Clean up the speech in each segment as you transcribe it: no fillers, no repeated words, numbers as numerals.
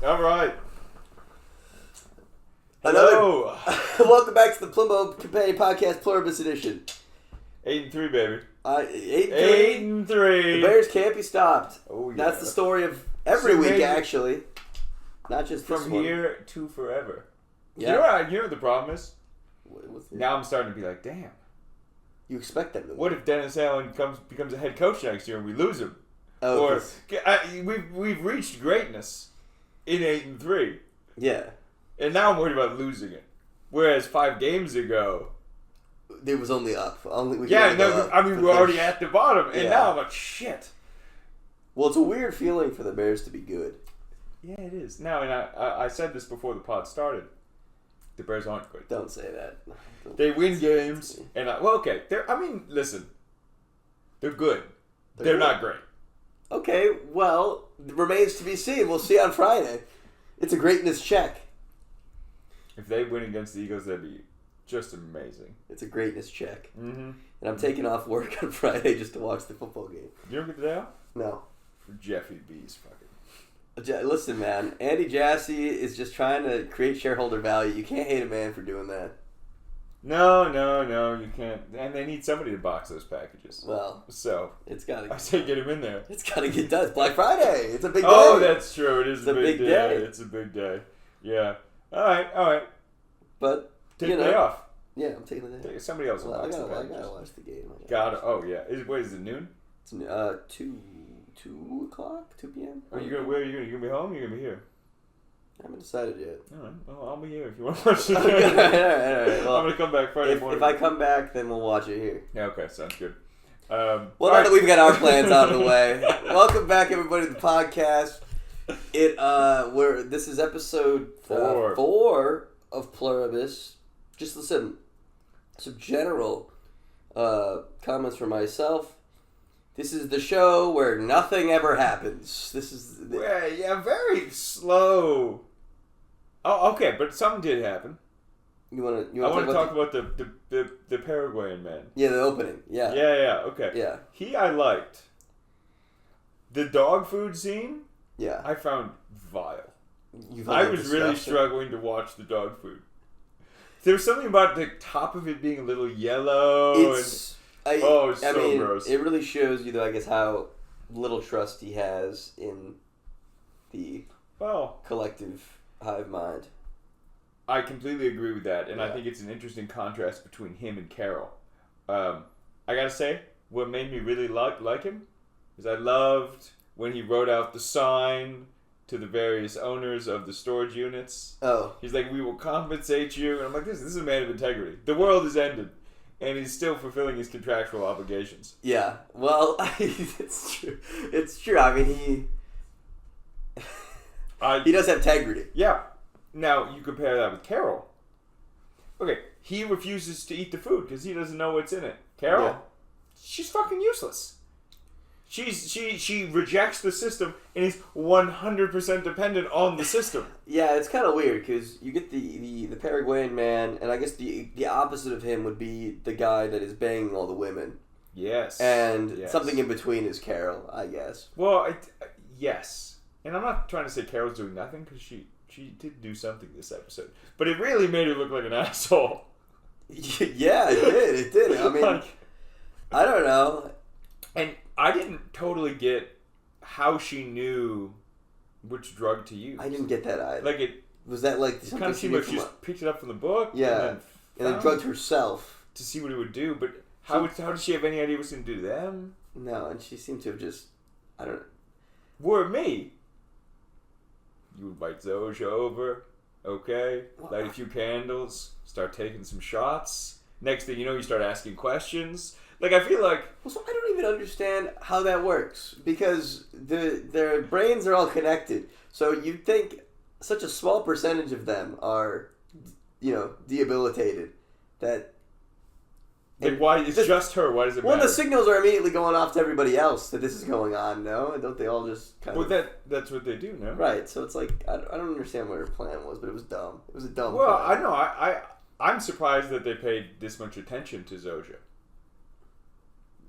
All right. Hello. Welcome back to the Plimbo Companion Podcast, Pluribus Edition. 8-3, baby. 8-3. 8-3. The Bears can't be stopped. Oh yeah. That's the story of every week, actually. Not just this from one. here to forever. Yeah. You know what the problem is? Now I'm starting to be like, damn. You expect them to. What if Dennis Allen becomes a head coach next year and we lose him? Oh, or we've reached greatness in 8-3. Yeah. And now I'm worried about losing it. Whereas 5 games ago, it was only up. We're already at the bottom, and now I'm like, shit. Well, it's a weird feeling for the Bears to be good. Yeah, it is. Now, and I said this before the pod started. The Bears aren't good. Don't say that. They win games, and listen. They're good. They're not great. Okay, well, it remains to be seen. We'll see on Friday. It's a greatness check. If they win against the Eagles, that'd be just amazing. It's a greatness check. Mm-hmm. And I'm taking off work on Friday just to watch the football game. You don't get the day off? No. For Jeffy B's fucking. Listen, man. Andy Jassy is just trying to create shareholder value. You can't hate a man for doing that. No, you can't. And they need somebody to box those packages. Well, so it's gotta. I say get him in there. It's gotta get done. It's Black Friday. It's a big day. Oh, that's true. It is a big day. It's a big day. Yeah. All right. But take the day off. Yeah, I'm taking the day. Somebody else will box the packages. I gotta watch the game. Oh yeah. Is it noon? It's 2 o'clock, 2 p.m. Where are you gonna be home? Or you gonna be here? I haven't decided yet. All right. Well, I'll be here if you want to watch it. All right. Well, I'm gonna come back Friday morning. If I come back, then we'll watch it here. Yeah. Okay. Sounds good. Now that we've got our plans out of the way, welcome back everybody to the podcast. This is episode 4 of Pluribus. Just listen, some general comments from myself. This is the show where nothing ever happens. Very slow. Oh, okay, but something did happen. I want to talk about the Paraguayan man. Yeah, the opening. Yeah. Yeah. Okay. Yeah. I liked. The dog food scene. Yeah. I found vile. I was really struggling to watch the dog food. There was something about the top of it being a little yellow. It's so gross. It really shows you, though, I guess, how little trust he has in the collective hive mind. I completely agree with that, and I think it's an interesting contrast between him and Carol. I gotta say, what made me really like him is I loved when he wrote out the sign to the various owners of the storage units. Oh. He's like, we will compensate you. And I'm like, this is a man of integrity. The world has ended. And he's still fulfilling his contractual obligations. Yeah. Well, it's true. It's true. I mean, he does have integrity. Yeah. Now, you compare that with Carol. Okay, he refuses to eat the food because he doesn't know what's in it. Carol, she's fucking useless. She rejects the system and is 100% dependent on the system. Yeah, it's kind of weird because you get the Paraguayan man, and I guess the opposite of him would be the guy that is banging all the women. Yes. And something in between is Carol, I guess. Well, yes. And I'm not trying to say Carol's doing nothing because she did do something this episode. But it really made her look like an asshole. Yeah, it did. I mean, I don't know. And I didn't totally get how she knew which drug to use. I didn't get that either. Like it was that like something kind of seemed like she just picked it up from the book. Yeah, and then drugged herself to see what it would do. But how did she have any idea what's going to do to them? No, and she seemed to have just Were me. You invite Zoja over, okay? Light a few candles, start taking some shots. Next thing you know, you start asking questions. Like, I feel like... Well, so I don't even understand how that works. Because their brains are all connected. So you'd think such a small percentage of them are, debilitated. That... Like, why? It's just her. Why does it matter? Well, the signals are immediately going off to everybody else that this is going on, no? Don't they all just kind of... Well, that's what they do, no? Right, so it's like, I don't understand what her plan was, but it was dumb. It was a dumb plan. I know. I'm surprised that they paid this much attention to Zoja.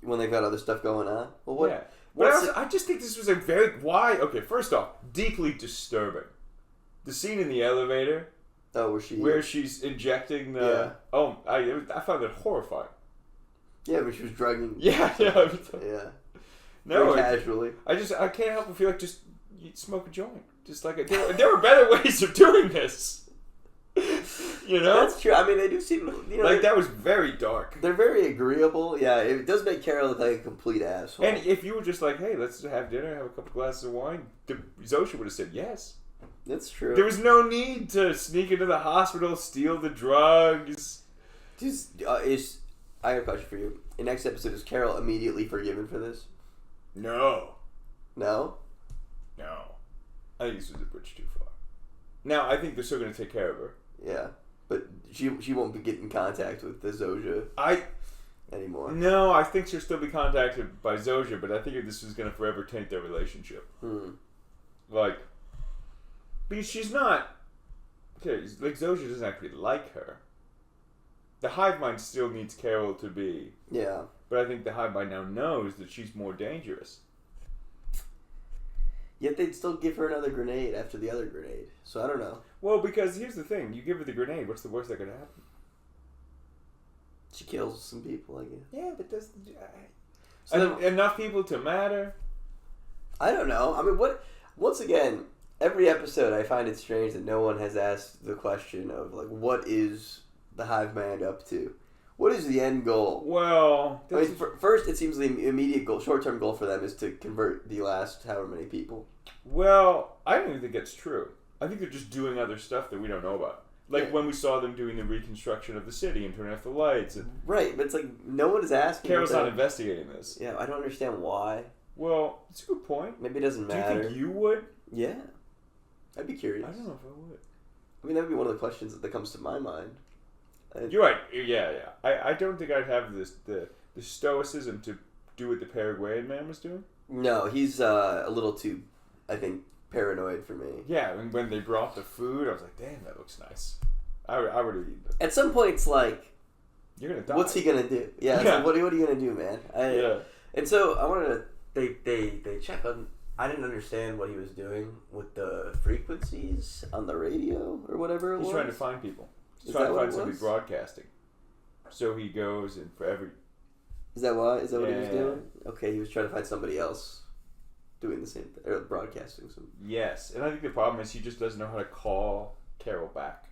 When they've got other stuff going on? Well, I just think this was a very... Why? Okay, first off, deeply disturbing. the scene in the elevator. Oh, where she's injecting the. Yeah. Oh, I found it horrifying. Yeah, when she was drugging. Yeah. Yeah. No, very casually. I can't help but feel like just you smoke a joint. Just like there were better ways of doing this. You know? That's true. I mean, they do seem, like that was very dark. They're very agreeable. Yeah, it does make Carol look like a complete asshole. And if you were just like, hey, let's have dinner, have a couple glasses of wine, Zosha would have said yes. That's true. There was no need to sneak into the hospital, steal the drugs. I have a question for you. In next episode, is Carol immediately forgiven for this? No. No? No. I think this was a bridge too far. Now, I think they're still going to take care of her. Yeah. But she won't be getting in contact with the Zosha anymore. No, I think she'll still be contacted by Zosha, but I think this is going to forever taint their relationship. Like, because she's not... Okay, like, Zosha doesn't actually like her. The hive mind still needs Carol to be... Yeah. But I think the hive mind now knows that she's more dangerous. Yet they'd still give her another grenade after the other grenade. So I don't know. Well, because here's the thing. You give her the grenade, what's the worst that could happen? She kills some people, I guess. Yeah, but does enough people to matter? I don't know. I mean, once again, every episode I find it strange that no one has asked the question of, like, what is the hive mind up to? What is the end goal? Well, I mean, first, it seems the immediate goal, short-term goal for them is to convert the last however many people. Well, I don't even think that's true. I think they're just doing other stuff that we don't know about. Like when we saw them doing the reconstruction of the city and turning off the lights. And right, but it's like no one is asking. Carol's not investigating this. Yeah, I don't understand why. Well, it's a good point. Maybe it doesn't matter. Do you think you would? Yeah. I'd be curious. I don't know if I would. I mean, that would be one of the questions that comes to my mind. You're right. Yeah. I don't think I'd have the stoicism to do what the Paraguayan man was doing. No, he's a little too, I think, paranoid for me. Yeah, and when they brought the food, I was like, damn, that looks nice. I would have eaten it. At some point, it's like, you're going to die. What's he going to do? Yeah, yeah. Like, what are you going to do, man? Yeah. And so I wanted to, they check on, I didn't understand what he was doing with the frequencies on the radio or whatever it was. He's trying to find people. He's trying to find somebody broadcasting. So he goes and for every... Is that what he was doing? Okay, he was trying to find somebody else doing the same thing, or broadcasting something. Yes, and I think the problem is he just doesn't know how to call Carol back.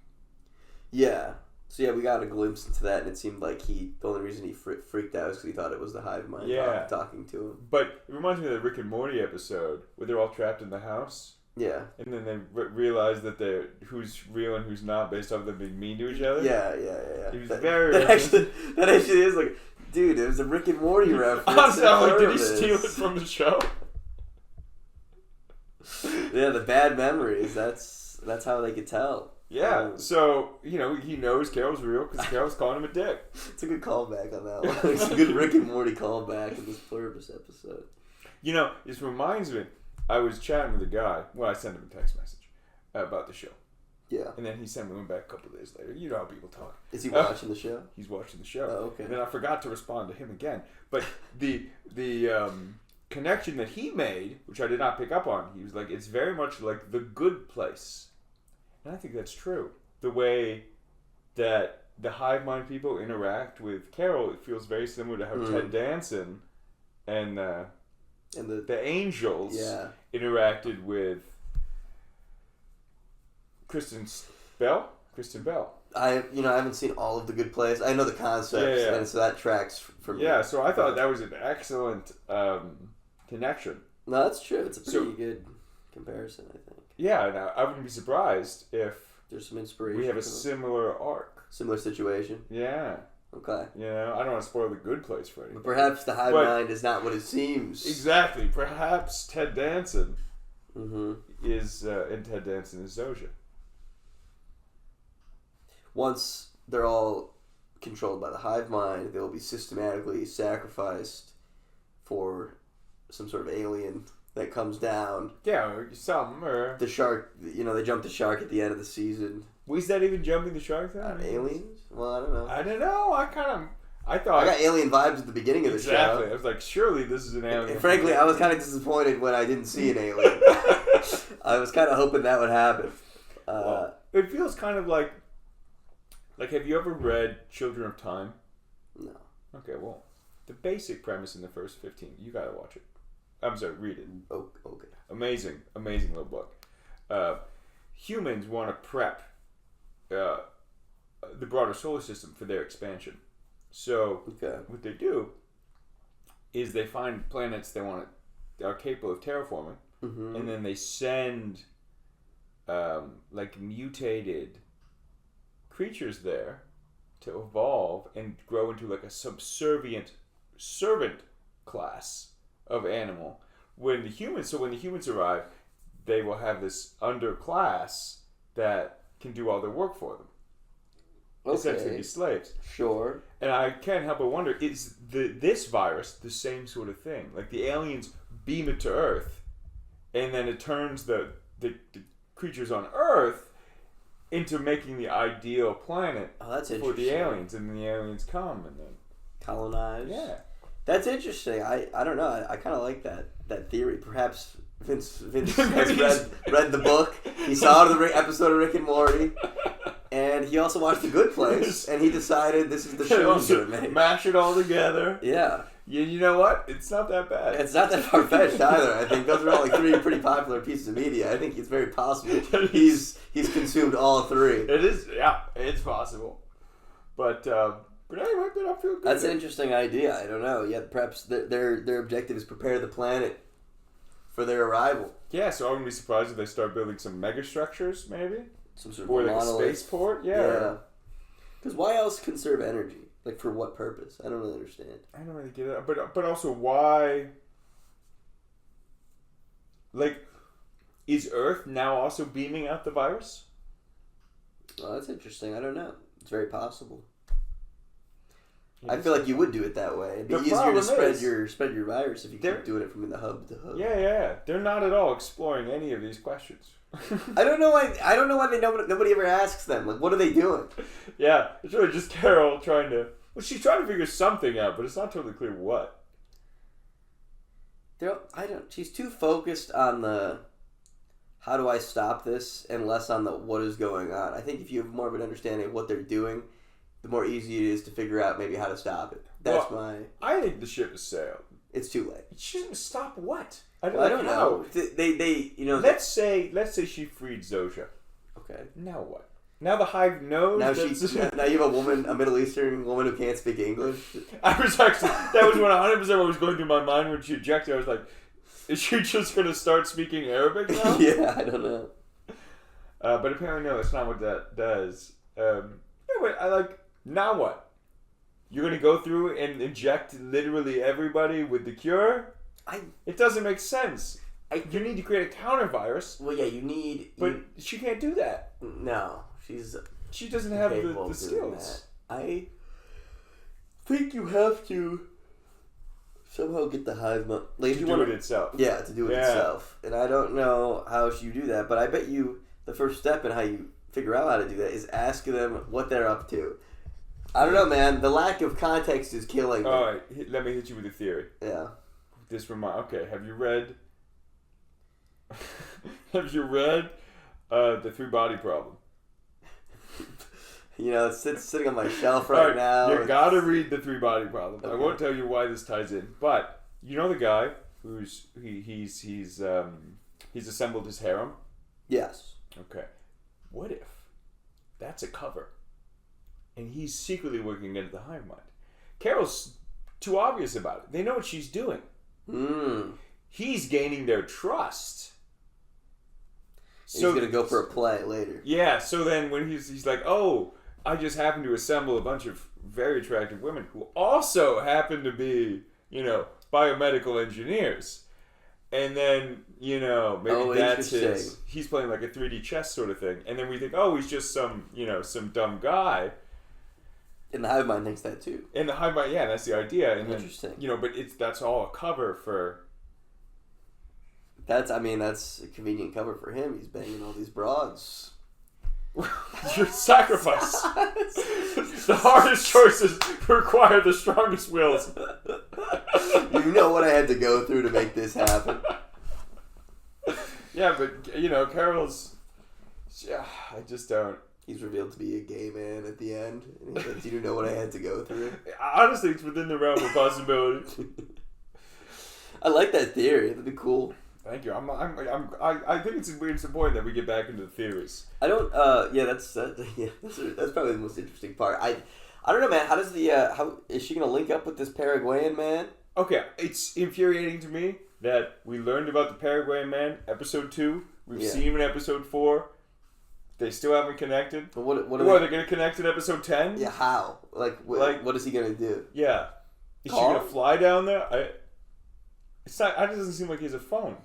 Yeah. So yeah, we got a glimpse into that, and it seemed like the only reason he freaked out is because he thought it was the hive mind talking to him. But it reminds me of the Rick and Morty episode where they're all trapped in the house. Yeah. And then they realize that they're who's real and who's not based off them being mean to each other. Yeah. He was that actually is like, dude, it was a Rick and Morty reference. I'm like, did he steal it from the show? Yeah, the bad memories. That's how they could tell. Yeah, so, he knows Carol's real because Carol's calling him a dick. It's a good callback on that one. It's a good Rick and Morty callback in this Pluribus episode. This reminds me, I was chatting with a guy. Well, I sent him a text message about the show. Yeah. And then he sent me one back a couple of days later. You know how people talk. Is he watching the show? He's watching the show. Oh, okay. And then I forgot to respond to him again. But the connection that he made, which I did not pick up on, he was like, it's very much like The Good Place. And I think that's true. The way that the hive mind people interact with Carol, it feels very similar to how Ted Danson and the Angels interacted with Kristen Bell. I haven't seen all of The Good Place. I know the concepts, and so that tracks for me. Yeah, so I thought that was an excellent connection. No, that's true. It's a pretty good comparison, I think. Yeah, and I wouldn't be surprised if there's some inspiration. We have a similar arc. Similar situation. Yeah. Okay. I don't want to spoil The Good Place for anything. But perhaps the hive mind is not what it seems. Exactly. Perhaps Ted Danson is and Ted Danson is Zosha. Once they're all controlled by the hive mind, they will be systematically sacrificed for some sort of alien that comes down. Yeah, something. Or the shark, they jump the shark at the end of the season. Was that even jumping the shark then? Aliens? Well, I don't know. I don't know. I thought... I got alien vibes at the beginning of the show. Exactly. I was like, surely this is an alien. And frankly, I was kind of disappointed when I didn't see an alien. I was kind of hoping that would happen. Well, it feels kind of like have you ever read Children of Time? No. Okay, well, the basic premise in the first 15, you gotta watch it. I'm sorry, read it. Oh, okay. Amazing little book. Humans want to prep the broader solar system for their expansion. So what they do is they find planets they are capable of terraforming, and then they send mutated creatures there to evolve and grow into like a subservient servant class of animal. When the humans arrive, they will have this underclass that can do all their work for them. Essentially be slaves. Sure. And I can't help but wonder, is this virus the same sort of thing? Like the aliens beam it to Earth, and then it turns the creatures on Earth into making the ideal planet for the aliens, and the aliens come and then colonize. Yeah. That's interesting. I don't know. I kind of like that theory. Perhaps Vince has read the book. He saw the episode of Rick and Morty, and he also watched The Good Place, and he decided this is the show he's gonna make. Mash it all together. Yeah. You know what? It's not that bad. It's not that far-fetched either. I think those are all like three pretty popular pieces of media. I think it's very possible he's consumed all three. It is, yeah, it's possible. But anyway, I feel good. That's an interesting idea. I don't know. Yeah, perhaps their objective is prepare the planet for their arrival. Yeah, so I wouldn't be surprised if they start building some megastructures, maybe? Some sort of or like a spaceport? Yeah. Because why else conserve energy? Like, for what purpose? I don't really understand. I don't really get it. But also, why... Like, is Earth now also beaming out the virus? Well, that's interesting. I don't know. It's very possible. I feel like you would do it that way. It'd be easier to spread your virus if you keep doing it from the hub to hub. Yeah. They're not at all exploring any of these questions. I don't know why nobody ever asks them. Like, what are they doing? Yeah, it's really just Carol trying to... Well, she's trying to figure something out, but it's not totally clear what. She's too focused on the how do I stop this and less on the what is going on. I think if you have more of an understanding of what they're doing, the more easy it is to figure out maybe how to stop it. I think the ship has sailed. It's too late. She doesn't stop what? I don't know. They Let's say she freed Zosha. Okay. Now what? Now the Hive knows. Now you have a Middle Eastern woman who can't speak English. That was when 100% what was going through my mind when she ejected. I was like, is she just going to start speaking Arabic now? Yeah, I don't know. But apparently no, that's not what that does. Now what? You're going to go through and inject literally everybody with the cure? It doesn't make sense. You need to create a counter virus. Well, yeah, you need... But she can't do that. No, she doesn't have the skills. I think you have to somehow get the hive... Like, to do it itself. Yeah, to do it itself. And I don't know how you do that, but I bet you the first step in how you figure out how to do that is ask them what they're up to. I don't know, man. The lack of context is killing me. All right, let me hit you with a theory. Yeah. Okay, have you read... The Three Body Problem? It's sitting on my shelf right now. You gotta read The Three Body Problem. Okay. I won't tell you why this ties in, but you know the guy he's assembled his harem? Yes. Okay. What if that's a cover and he's secretly working against the hive mind? Carol's too obvious about it. They know what she's doing. He's gaining their trust. So he's going to go for a play later. Yeah, so then when he's like, oh, I just happened to assemble a bunch of very attractive women who also happen to be, biomedical engineers. And then, maybe that's he's playing like a 3D chess sort of thing. And then we think, oh, he's just some dumb guy. And the hive mind thinks that too. And the hive mind, yeah, that's the idea. And interesting. Then, but that's all a cover for... That's a convenient cover for him. He's banging all these broads. Your sacrifice. The hardest choices require the strongest wills. You know what I had to go through to make this happen. Yeah, but Carol's. I just don't. He's revealed to be a gay man at the end. And he's like, you know what I had to go through? Honestly, it's within the realm of possibility. I like that theory. That'd be cool. Thank you. I think it's important that we get back into the theories. I don't. That's probably the most interesting part. I don't know, man. How does how is she gonna link up with this Paraguayan man? Okay, it's infuriating to me that we learned about the Paraguayan man, episode 2. We've seen him in episode 4. They still haven't connected. But what are they going to connect in episode 10? Yeah, how? What is he going to do? Yeah. Is she going to fly down there? It doesn't seem like he has a phone.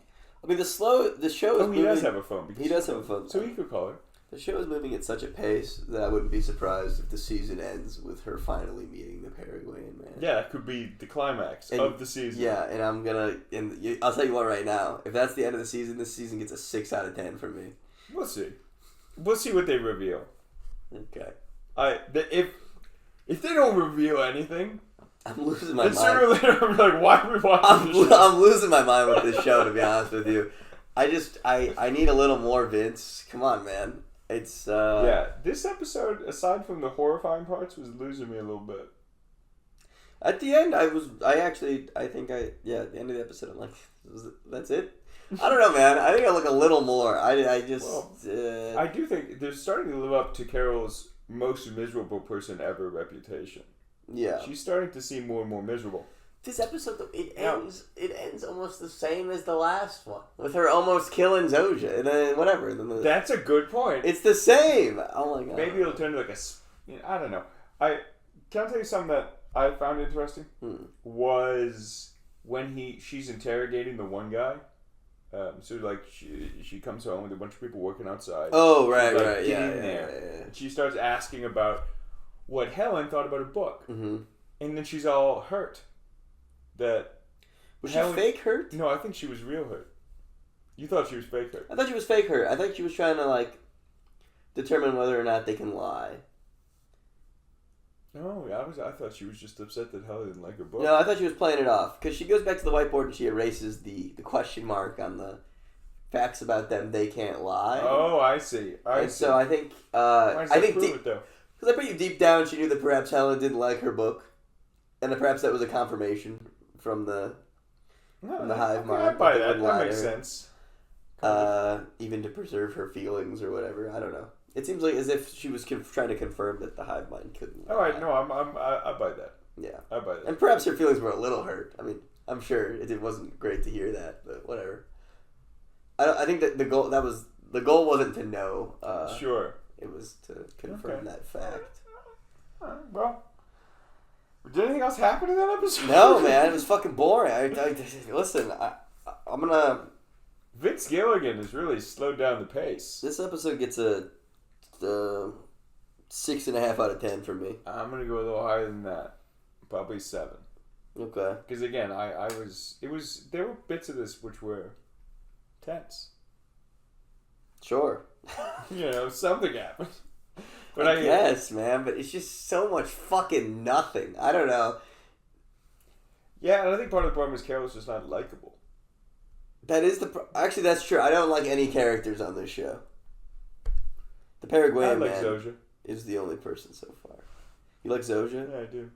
I mean, the show is moving. He does have a phone. He does have a phone. So he could call her. The show is moving at such a pace that I wouldn't be surprised if the season ends with her finally meeting the Paraguayan man. Yeah, it could be the climax of the season. Yeah, and I'll tell you what right now. If that's the end of the season, this season gets a 6 out of 10 for me. We'll see. We'll see what they reveal. Okay. If they don't reveal anything, I'm losing my mind. Sooner or later, I'm like, why are we watching this show? I'm losing my mind with this show, to be honest with you. I need a little more Vince. Come on, man. It's this episode, aside from the horrifying parts, was losing me a little bit. At the end, at the end of the episode, I'm like, that's it? I don't know, man. I think I look a little more. I do think they're starting to live up to Carol's most miserable person ever reputation. Yeah. She's starting to seem more and more miserable. This episode, though, it ends almost the same as the last one, with her almost killing Zoja, and then whatever. That's a good point. It's the same. Oh my god. Maybe it'll turn to like I don't know. Can I tell you something that I found interesting? Was when she's interrogating the one guy. So like she comes home with a bunch of people working outside. Oh right, like, right, yeah. And she starts asking about what Helen thought about a book, and then she's all hurt. Was she fake hurt? No, I think she was real hurt. You thought she was fake hurt. I thought she was fake hurt. I think she was trying to determine whether or not they can lie. Oh, yeah, I thought she was just upset that Helen didn't like her book. No, I thought she was playing it off. Because she goes back to the whiteboard and she erases the question mark on the facts about them they can't lie. Oh, I see. So I think... Why does that prove it, though? Because I bet you deep down she knew that perhaps Helen didn't like her book. And that perhaps that was a confirmation from the hive mind. I buy that. That makes sense. Even to preserve her feelings or whatever. I don't know. It seems like as if she was trying to confirm that the hive mind couldn't lie. All right, no, I buy that. Yeah. I buy that. And perhaps her feelings were a little hurt. I mean, I'm sure it wasn't great to hear that, but whatever. I think that the goal wasn't to know. Sure. It was to confirm that fact. Well, did anything else happen in that episode? No, man, it was fucking boring. Listen, I'm gonna. Vince Gilligan has really slowed down the pace. This episode gets a 6.5 out of 10 for me. I'm gonna go a little higher than that, probably 7. Okay. Because again, there were bits of this which were tense. Sure. Something happened. But I guess, man, but it's just so much fucking nothing. I don't know. Yeah, and I think part of the problem is Carol's just not likable. That is actually, that's true. I don't like any characters on this show. The Paraguayan man Zoja. Is the only person so far. You like Zoja? Yeah, I do.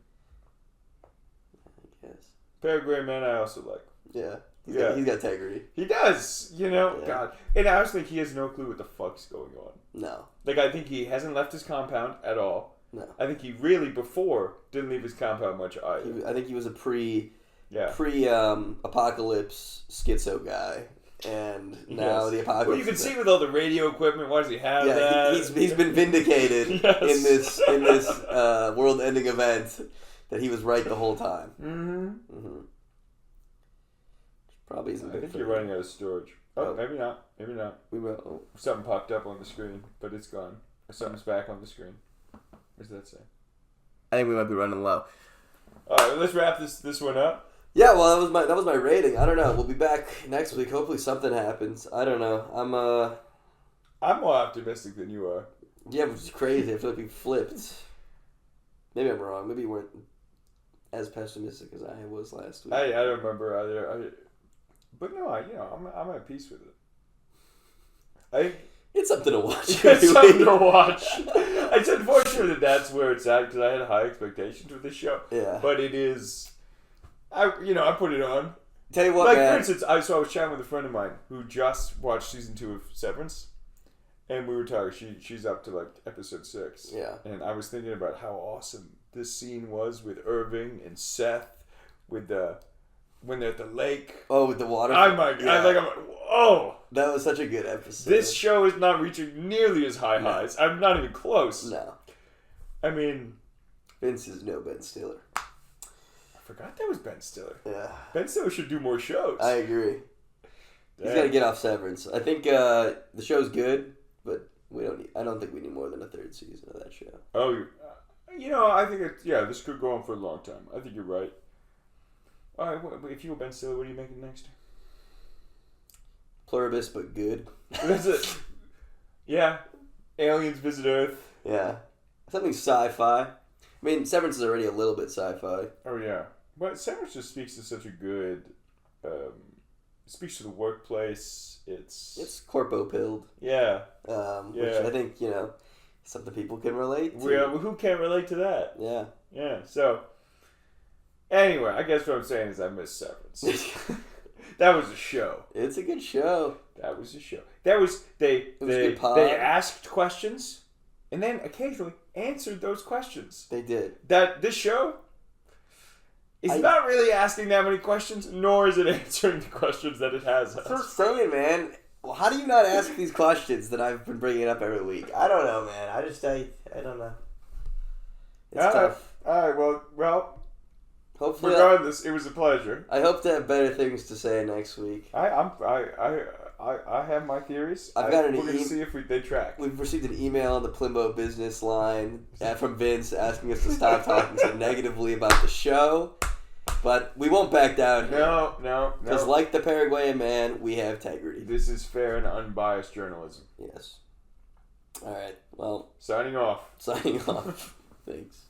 I guess. Paraguayan man I also like. Yeah. He's got integrity. He does, Yeah. God. And I also think he has no clue what the fuck's going on. No. I think he hasn't left his compound at all. No. I think he really, before, didn't leave his compound much either. I think he was a pre-apocalypse schizo guy. And now the apocalypse... Well, you can see with all the radio equipment, why does he have that? He's been vindicated in this world-ending event that he was right the whole time. Mm-hmm. Probably isn't. I think you're running out of storage. Oh, maybe not. Maybe not. We will. Oh. Something popped up on the screen, but it's gone. Something's back on the screen. What does that say? I think we might be running low. All right, let's wrap this one up. Yeah, well, that was my rating. I don't know. We'll be back next week. Hopefully, something happens. I don't know. I'm more optimistic than you are. Yeah, which is crazy. I feel like we flipped. Maybe I'm wrong. Maybe you weren't as pessimistic as I was last week. I don't remember either. But no, I'm at peace with it. It's something to watch. It's something to watch. It's unfortunate that's where it's at because I had high expectations with this show. Yeah. But it is. I put it on. Tell you what, man. For instance, I was chatting with a friend of mine who just watched season 2 of Severance, and we were talking. She's up to like episode 6. Yeah. And I was thinking about how awesome this scene was with Irving and Seth, with when they're at the lake. Oh, with the water. I'm like, oh. That was such a good episode. This show is not reaching nearly as high highs. I'm not even close. No. I mean, Vince is no Ben Stiller. I forgot that was Ben Stiller. Yeah. Ben Stiller should do more shows. I agree. Damn. He's got to get off Severance. I think the show's good, but I don't think we need more than a 3rd season of that show. Oh, I think this could go on for a long time. I think you're right. All right, if you were Ben Stiller, what are you making next? Pluribus, but good. That's it. Yeah. Aliens visit Earth. Yeah. Something sci-fi. I mean, Severance is already a little bit sci-fi. Oh, yeah. But Severance just speaks to such a good... speaks to the workplace. It's corpo-pilled. Yeah. Which I think, something people can relate to. Well, who can't relate to that? Yeah. Yeah, so... Anyway, I guess what I'm saying is I miss Severance. That was a show. It's a good show. That was a show. That was... They asked questions, and then occasionally answered those questions. They did. This show is not really asking that many questions, nor is it answering the questions that it has. That's what I'm saying, man. Well, how do you not ask these questions that I've been bringing up every week? I don't know, man. I don't know. It's tough. All right, well. Hopefully, regardless, it was a pleasure. I hope to have better things to say next week. I have my theories. We're going to see if they track. We've received an email on the Plimbo business line from Vince asking us to stop talking so negatively about the show. But we won't back down here. No. Because like the Paraguayan man, we have integrity. This is fair and unbiased journalism. Yes. All right. Well. Signing off. Thanks.